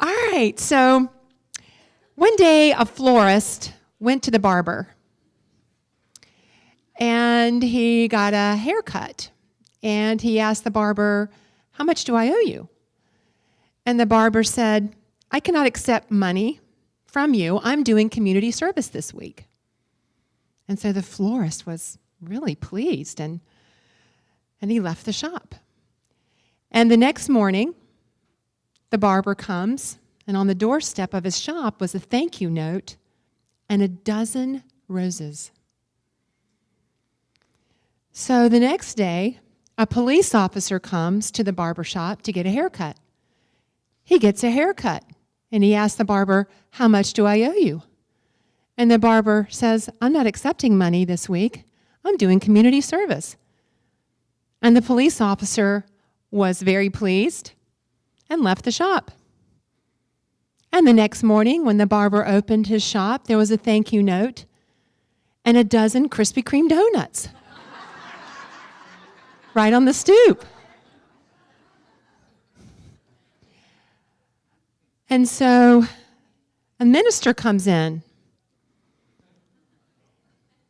All right, so one day a florist went to the barber and he got a haircut. And he asked the barber, "How much do I owe you?" And the barber said, "I cannot accept money from you. I'm doing community service this week." And so the florist was really pleased and he left the shop. And the next morning, the barber comes, and on the doorstep of his shop was a thank you note and a dozen roses. So the next day, a police officer comes to the barber shop to get a haircut. He gets a haircut, and he asks the barber, "How much do I owe you?" And the barber says, "I'm not accepting money this week. I'm doing community service." And the police officer was very pleased and left the shop. And the next morning, when the barber opened his shop, there was a thank you note and a dozen Krispy Kreme donuts right on the stoop. And so a minister comes in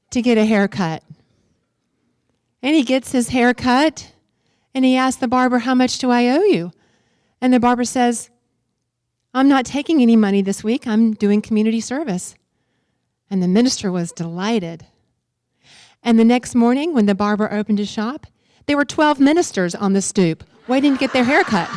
to get a haircut. And he gets his haircut, and he asks the barber, "How much do I owe you?" And the barber says, "I'm not taking any money this week. I'm doing community service." And the minister was delighted. And the next morning, when the barber opened his shop, there were 12 ministers on the stoop waiting to get their haircut.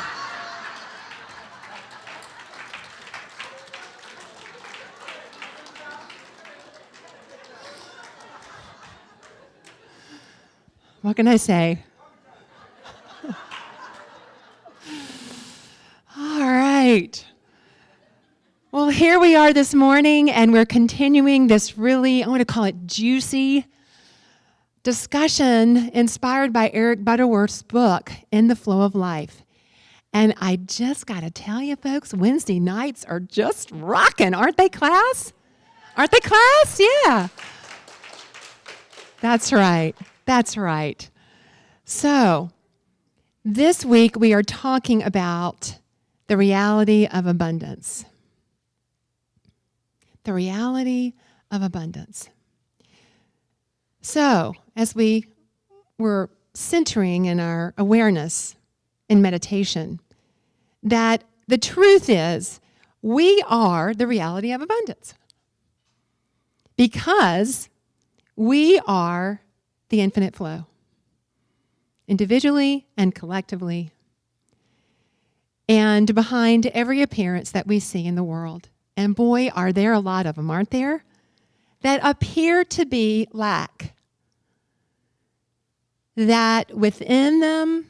What can I say? All right. Well, here we are this morning, and we're continuing this really, I want to call it juicy discussion inspired by Eric Butterworth's book, In the Flow of Life. And I just got to tell you, folks, Wednesday nights are just rocking, aren't they, class? Aren't they, class? Yeah. That's right. That's right. So, this week we are talking about the reality of abundance. The reality of abundance. So, as we were centering in our awareness in meditation, that the truth is we are the reality of abundance. Because we are the infinite flow, individually and collectively, and behind every appearance that we see in the world. And boy, are there a lot of them, aren't there? That appear to be lack. That within them,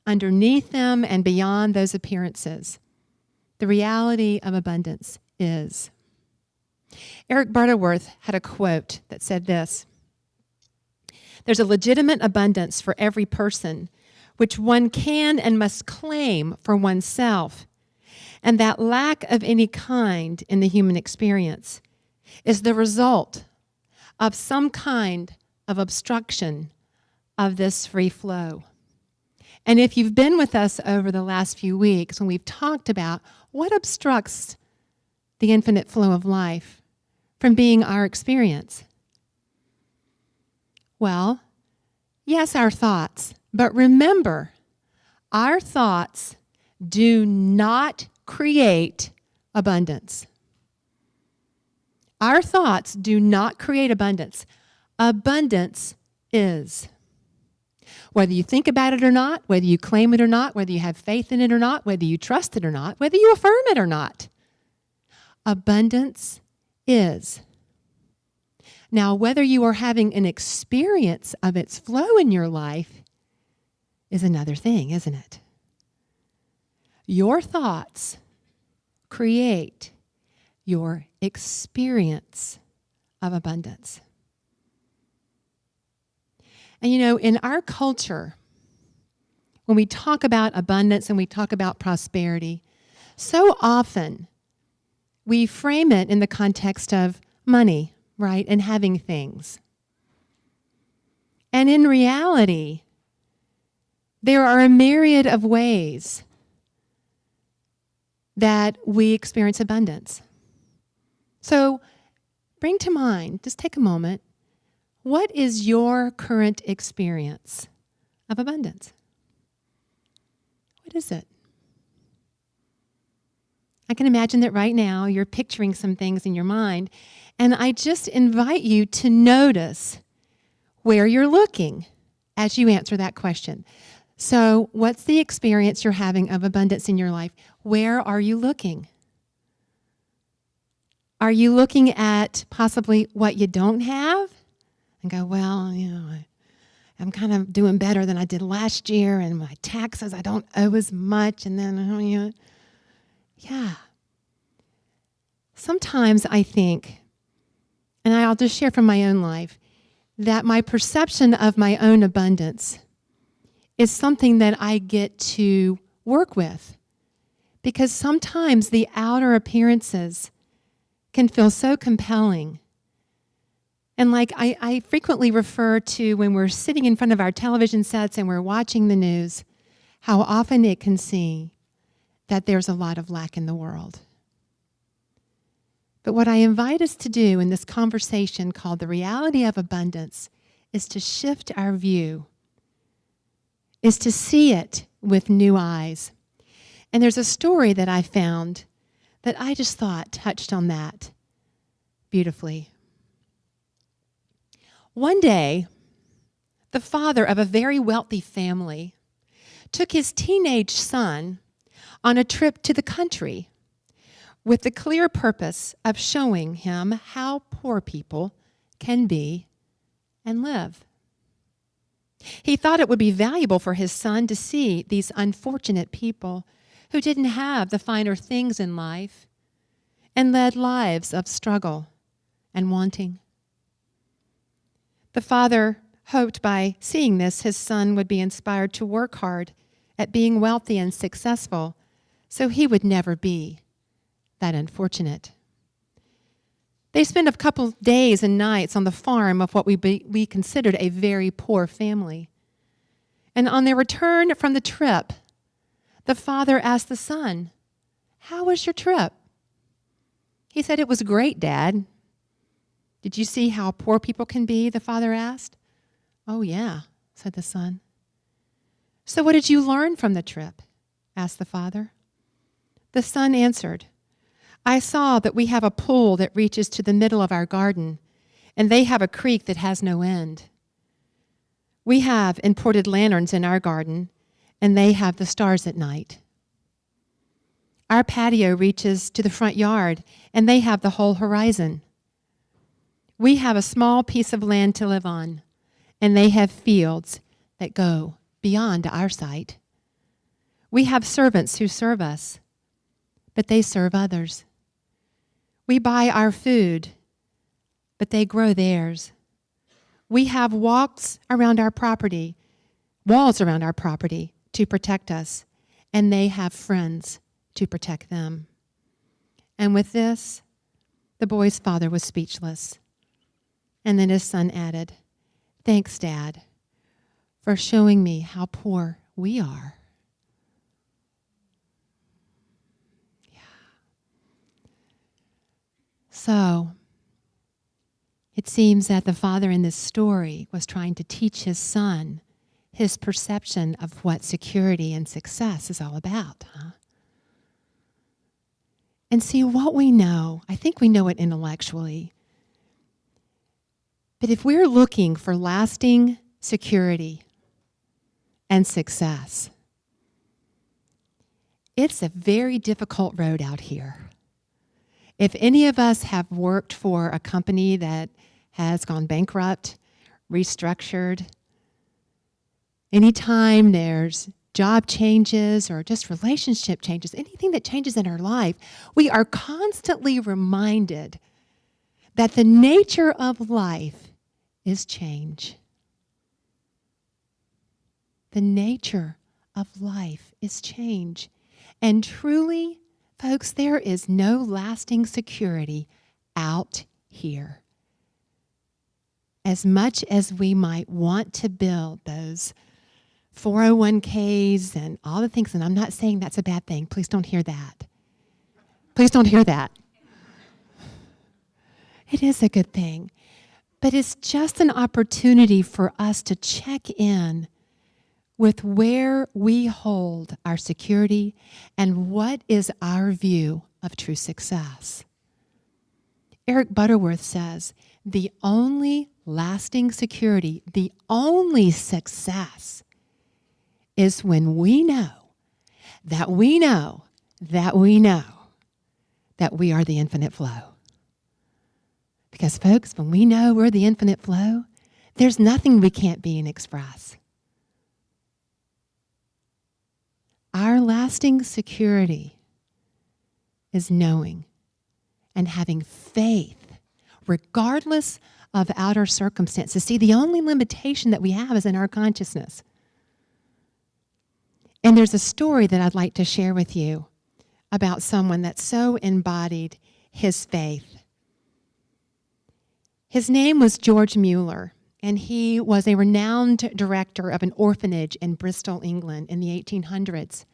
underneath them, and beyond those appearances, the reality of abundance is. Eric Butterworth had a quote that said this: "There's a legitimate abundance for every person, which one can and must claim for oneself, and that lack of any kind in the human experience is the result of some kind of obstruction of this free flow." And if you've been with us over the last few weeks, when we've talked about what obstructs the infinite flow of life from being our experience, well, yes, our thoughts. But remember, our thoughts do not create abundance. Our thoughts do not create abundance. Abundance is. Whether you think about it or not, whether you claim it or not, whether you have faith in it or not, whether you trust it or not, whether you affirm it or not, abundance is. Now, whether you are having an experience of its flow in your life is another thing, isn't it? Your thoughts create your experience of abundance. And you know, in our culture, when we talk about abundance and we talk about prosperity, so often we frame it in the context of money, right, and having things. And in reality, there are a myriad of ways that we experience abundance. So bring to mind, just take a moment, what is your current experience of abundance? What is it? I can imagine that right now you're picturing some things in your mind, and I just invite you to notice where you're looking as you answer that question. So, what's the experience you're having of abundance in your life? Where are you looking? Are you looking at possibly what you don't have and go, well, I'm kind of doing better than I did last year, and my taxes, I don't owe as much, and then, yeah. Sometimes I think, and I'll just share from my own life, that my perception of my own abundance is something that I get to work with. Because sometimes the outer appearances can feel so compelling. And like I frequently refer to when we're sitting in front of our television sets and we're watching the news, how often it can seem that there's a lot of lack in the world. But what I invite us to do in this conversation called the reality of abundance is to shift our view, is to see it with new eyes. And there's a story that I found that I just thought touched on that beautifully. One day, the father of a very wealthy family took his teenage son on a trip to the country with the clear purpose of showing him how poor people can be and live. He thought it would be valuable for his son to see these unfortunate people who didn't have the finer things in life and led lives of struggle and wanting. The father hoped by seeing this, his son would be inspired to work hard at being wealthy and successful so he would never be that unfortunate. They spent a couple days and nights on the farm of what we considered a very poor family. And on their return from the trip, the father asked the son, "How was your trip?" He said, "It was great, Dad." "Did you see how poor people can be?" the father asked. "Oh, yeah," said the son. "So what did you learn from the trip?" asked the father. The son answered, "I saw that we have a pool that reaches to the middle of our garden, and they have a creek that has no end. We have imported lanterns in our garden, and they have the stars at night. Our patio reaches to the front yard, and they have the whole horizon. We have a small piece of land to live on, and they have fields that go beyond our sight. We have servants who serve us, but they serve others. We buy our food, but they grow theirs. We have walls around our property to protect us, and they have friends to protect them." And with this, the boy's father was speechless. And then his son added, "Thanks, Dad, for showing me how poor we are." So, it seems that the father in this story was trying to teach his son his perception of what security and success is all about, huh? And see, what we know, I think we know it intellectually, but if we're looking for lasting security and success, it's a very difficult road out here. If any of us have worked for a company that has gone bankrupt, restructured, anytime there's job changes or just relationship changes, anything that changes in our life, we are constantly reminded that the nature of life is change. The nature of life is change. And truly, folks, there is no lasting security out here. As much as we might want to build those 401ks and all the things, and I'm not saying that's a bad thing, please don't hear that. Please don't hear that. It is a good thing. But it's just an opportunity for us to check in with where we hold our security and what is our view of true success. Eric Butterworth says, the only lasting security, the only success is when we know that we know that we know that we are the infinite flow. Because, folks, when we know we're the infinite flow, there's nothing we can't be and express. Our lasting security is knowing and having faith, regardless of outer circumstances. See, the only limitation that we have is in our consciousness. And there's a story that I'd like to share with you about someone that so embodied his faith. His name was George Mueller, and he was a renowned director of an orphanage in Bristol, England in the 1800s.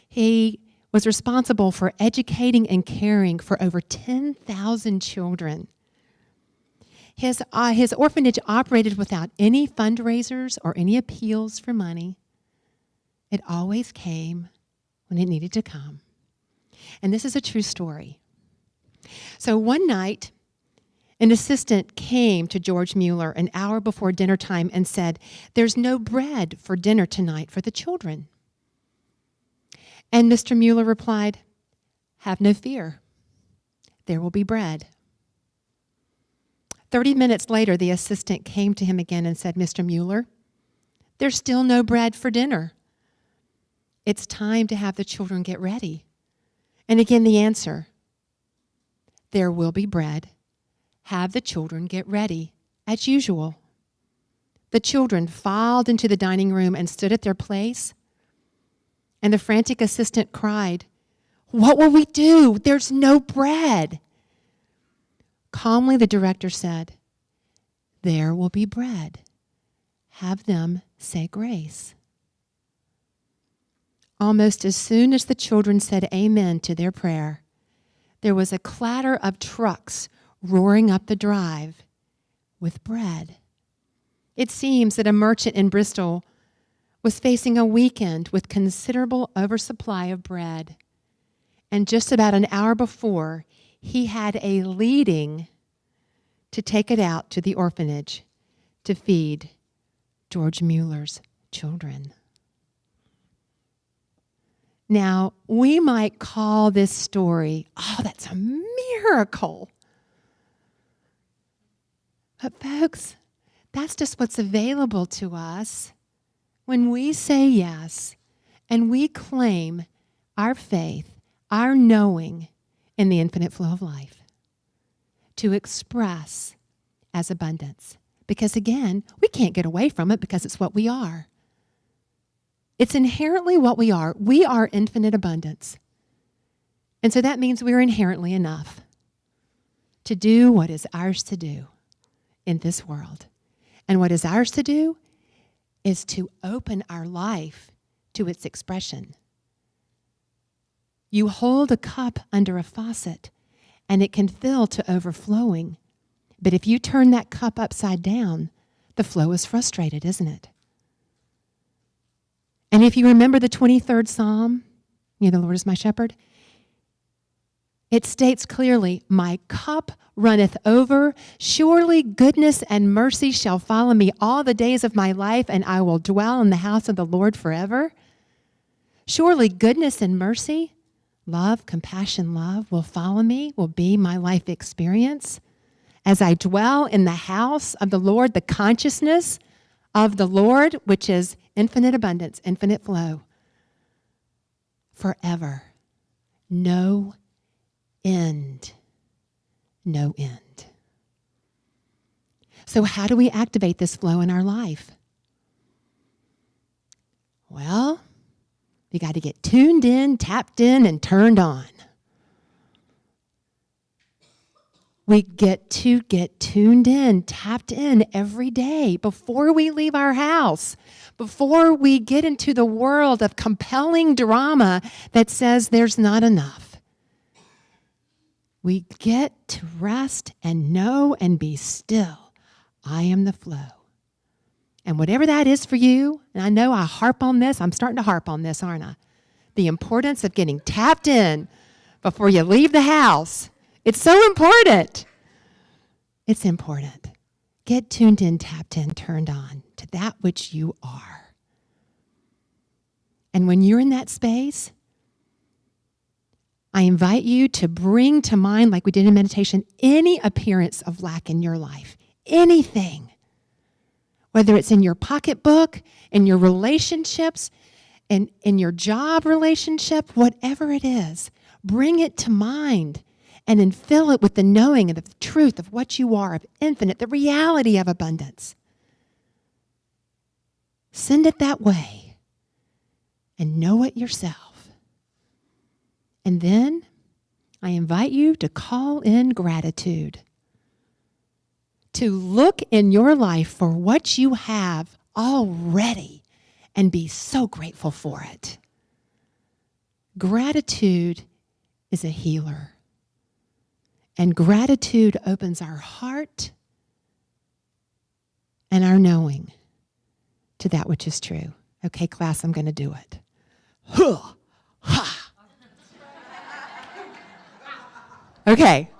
He was responsible for educating and caring for over 10,000 children. His orphanage operated without any fundraisers or any appeals for money. It always came when it needed to come. And this is a true story. So one night, an assistant came to George Mueller an hour before dinner time and said, "There's no bread for dinner tonight for the children." And Mr. Mueller replied, "Have no fear. There will be bread." 30 minutes later, the assistant came to him again and said, "Mr. Mueller, there's still no bread for dinner. It's time to have the children get ready." And again, the answer, "There will be bread. Have the children get ready, as usual." The children filed into the dining room and stood at their place. And the frantic assistant cried, "What will we do? There's no bread." Calmly, the director said, "There will be bread. Have them say grace." Almost as soon as the children said amen to their prayer, there was a clatter of trucks roaring up the drive with bread. It seems that a merchant in Bristol was facing a weekend with considerable oversupply of bread. And just about an hour before, he had a leading to take it out to the orphanage to feed George Mueller's children. Now, we might call this story, "Oh, that's a miracle." But folks, that's just what's available to us when we say yes and we claim our faith, our knowing in the infinite flow of life to express as abundance. Because again, we can't get away from it because it's what we are. It's inherently what we are. We are infinite abundance. And so that means we're inherently enough to do what is ours to do in this world. And what is ours to do is to open our life to its expression. You hold a cup under a faucet, and it can fill to overflowing. But if you turn that cup upside down, the flow is frustrated, isn't it? And if you remember the 23rd Psalm, the Lord is my shepherd, it states clearly, "My cup runneth over. Surely goodness and mercy shall follow me all the days of my life, and I will dwell in the house of the Lord forever." Surely goodness and mercy, love, compassion, love will follow me, will be my life experience. As I dwell in the house of the Lord, the consciousness of the Lord, which is infinite abundance, infinite flow, forever. No end. No end. So how do we activate this flow in our life? Well, we got to get tuned in, tapped in, and turned on. We get to get tuned in, tapped in every day before we leave our house, before we get into the world of compelling drama that says there's not enough. We get to rest and know and be still. I am the flow. And whatever that is for you, and I know I harp on this, I'm starting to harp on this, aren't I? The importance of getting tapped in before you leave the house. It's so important. It's important. Get tuned in, tapped in, turned on to that which you are. And when you're in that space, I invite you to bring to mind, like we did in meditation, any appearance of lack in your life. Anything. Whether it's in your pocketbook, in your relationships, in your job relationship, whatever it is, bring it to mind and then fill it with the knowing and the truth of what you are, of infinite, the reality of abundance. Send it that way and know it yourself. And then I invite you to call in gratitude. To look in your life for what you have already and be so grateful for it. Gratitude is a healer. And gratitude opens our heart and our knowing to that which is true. Okay, class, I'm going to do it. Huh. Ha. Okay,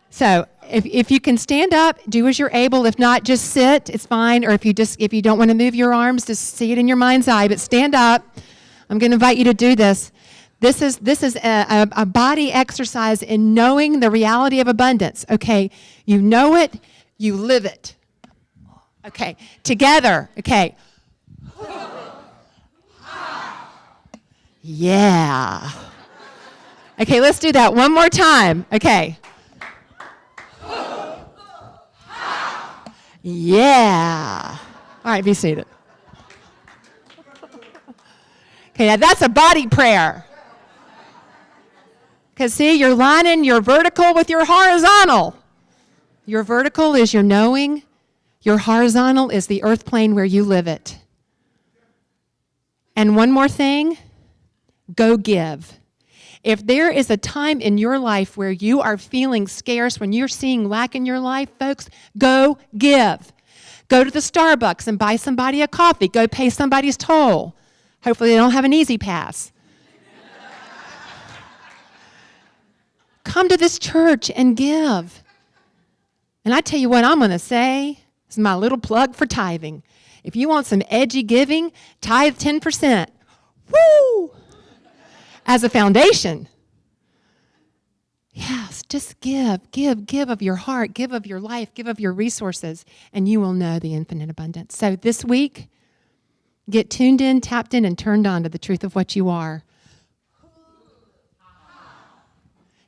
so if you can stand up, do as you're able. If not, just sit. It's fine. Or if you don't want to move your arms, just see it in your mind's eye. But stand up. I'm going to invite you to do this. This is a body exercise in knowing the reality of abundance. Okay, you know it, you live it. Okay, together. Okay. Yeah. Okay, let's do that one more time. Okay. Yeah. All right, be seated. Okay, now that's a body prayer. Because see, you're lining your vertical with your horizontal. Your vertical is your knowing. Your horizontal is the earth plane where you live it. And one more thing, go give. If there is a time in your life where you are feeling scarce, when you're seeing lack in your life, folks, go give. Go to the Starbucks and buy somebody a coffee. Go pay somebody's toll. Hopefully they don't have an easy pass. Come to this church and give. And I tell you what I'm going to say. This is my little plug for tithing. If you want some edgy giving, tithe 10%. Woo! As a foundation. Yes, just give of your heart, give of your life, give of your resources, and you will know the infinite abundance. So this week, get tuned in, tapped in, and turned on to the truth of what you are.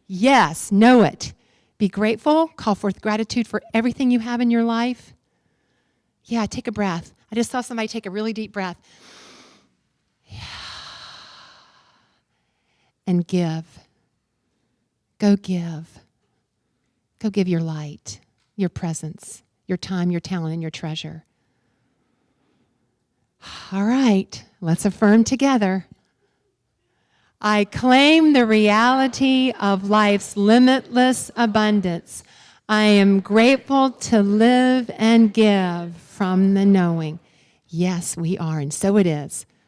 Yes, know it. Be grateful. Call forth gratitude for everything you have in your life. Yeah, take a breath. I just saw somebody take a really deep breath. Yeah. And give. Go give. Go give your light, your presence, your time, your talent, and your treasure. All right, let's affirm together. I claim the reality of life's limitless abundance. I am grateful to live and give from the knowing. Yes, we are, and so it is.